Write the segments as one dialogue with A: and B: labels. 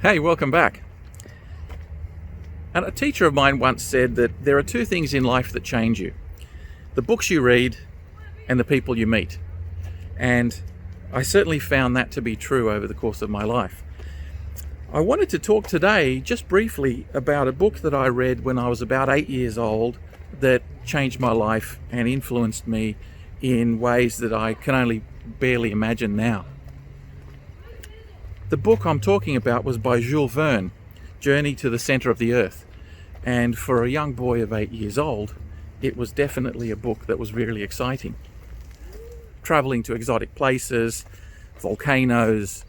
A: Hey, welcome back. And a teacher of mine once said that there are two things in life that change you: the books you read and the people you meet. And I certainly found that to be true over the course of my life. I wanted to talk today just briefly about a book that I read when I was about 8 years old that changed my life and influenced me in ways that I can only barely imagine now. The book I'm talking about was by Jules Verne, Journey to the Center of the Earth. And for a young boy of 8 years old, it was definitely a book that was really exciting. Traveling to exotic places, volcanoes,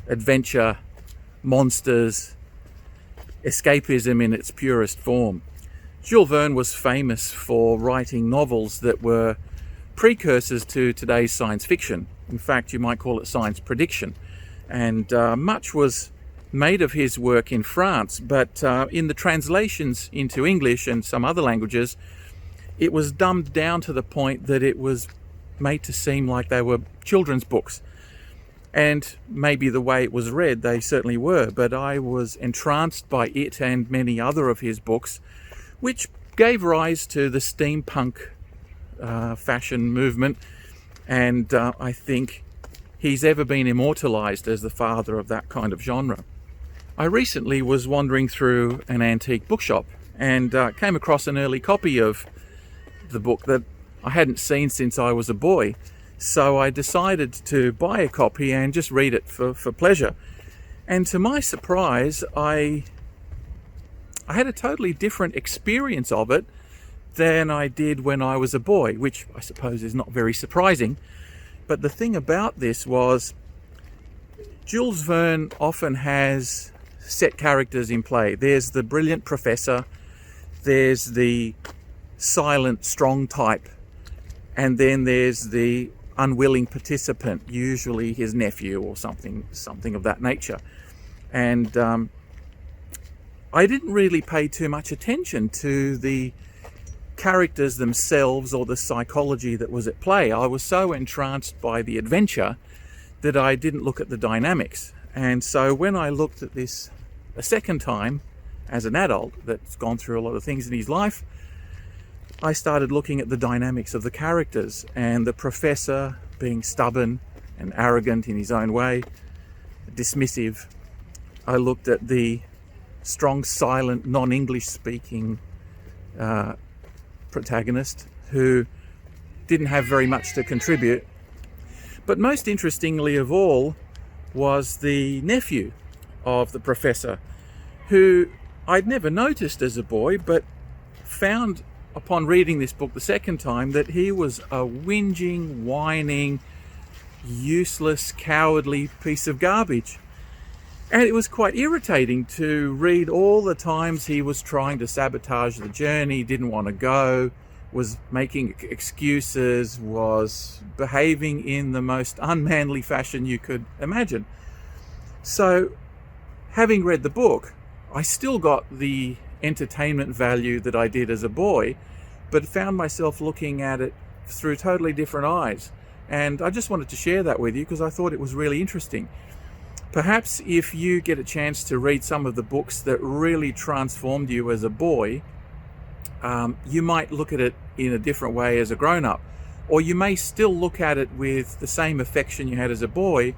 A: adventure, monsters, escapism in its purest form. Jules Verne was famous for writing novels that were precursors to today's science fiction. In fact, you might call it science prediction. And much was made of his work in France, but in the translations into English and some other languages, it was dumbed down to the point that it was made to seem like they were children's books. And maybe the way it was read, they certainly were, but I was entranced by it and many other of his books, which gave rise to the steampunk fashion movement. And I think he's ever been immortalized as the father of that kind of genre. I recently was wandering through an antique bookshop and came across an early copy of the book that I hadn't seen since I was a boy. So I decided to buy a copy and just read it for pleasure. And to my surprise, I had a totally different experience of it than I did when I was a boy, which I suppose is not very surprising. But the thing about this was Jules Verne often has set characters in play. There's the brilliant professor, there's the silent, strong type, and then there's the unwilling participant, usually his nephew or something of that nature. And I didn't really pay too much attention to the characters themselves or the psychology that was at play. I was so entranced by the adventure that I didn't look at the dynamics. And so when I looked at this a second time as an adult that's gone through a lot of things in his life, I started looking at the dynamics of the characters, and the professor being stubborn and arrogant in his own way, dismissive. I looked at the strong, silent, non-English speaking protagonist who didn't have very much to contribute. But most interestingly of all was the nephew of the professor, who I'd never noticed as a boy, but found upon reading this book the second time that he was a whinging, whining, useless, cowardly piece of garbage. And it was quite irritating to read all the times he was trying to sabotage the journey, didn't want to go, was making excuses, was behaving in the most unmanly fashion you could imagine. So, having read the book, I still got the entertainment value that I did as a boy, but found myself looking at it through totally different eyes. And I just wanted to share that with you because I thought it was really interesting. Perhaps if you get a chance to read some of the books that really transformed you as a boy, you might look at it in a different way as a grown-up. Or you may still look at it with the same affection you had as a boy,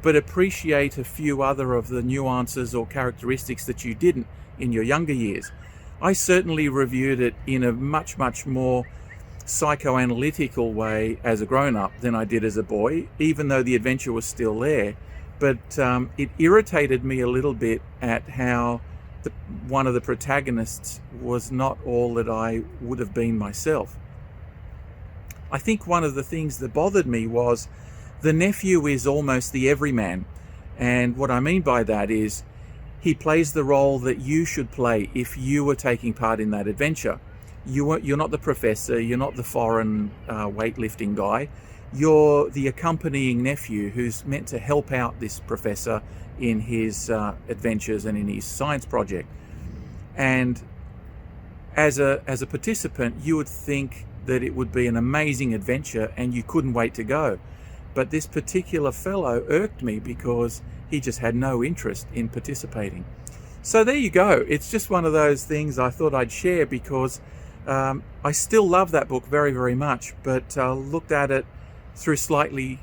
A: but appreciate a few other of the nuances or characteristics that you didn't in your younger years. I certainly reviewed it in a much, much more psychoanalytical way as a grown-up than I did as a boy, even though the adventure was still there. But it irritated me a little bit at how one of the protagonists was not all that I would have been myself. I think one of the things that bothered me was the nephew is almost the everyman. And what I mean by that is he plays the role that you should play if you were taking part in that adventure. You're not the professor, you're not the foreign weightlifting guy. You're the accompanying nephew who's meant to help out this professor in his adventures and in his science project. And as a participant, you would think that it would be an amazing adventure and you couldn't wait to go. But this particular fellow irked me because he just had no interest in participating. So there you go. It's just one of those things I thought I'd share because I still love that book very, very much, but looked at it through a slightly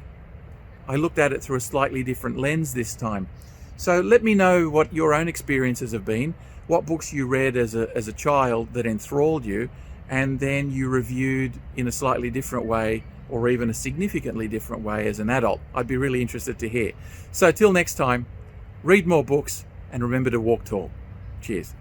A: different lens this time. So let me know what your own experiences have been, what books you read as a child that enthralled you, and then you reviewed in a slightly different way, or even a significantly different way as an adult. I'd be really interested to hear. So till next time, read more books and remember to walk tall. Cheers.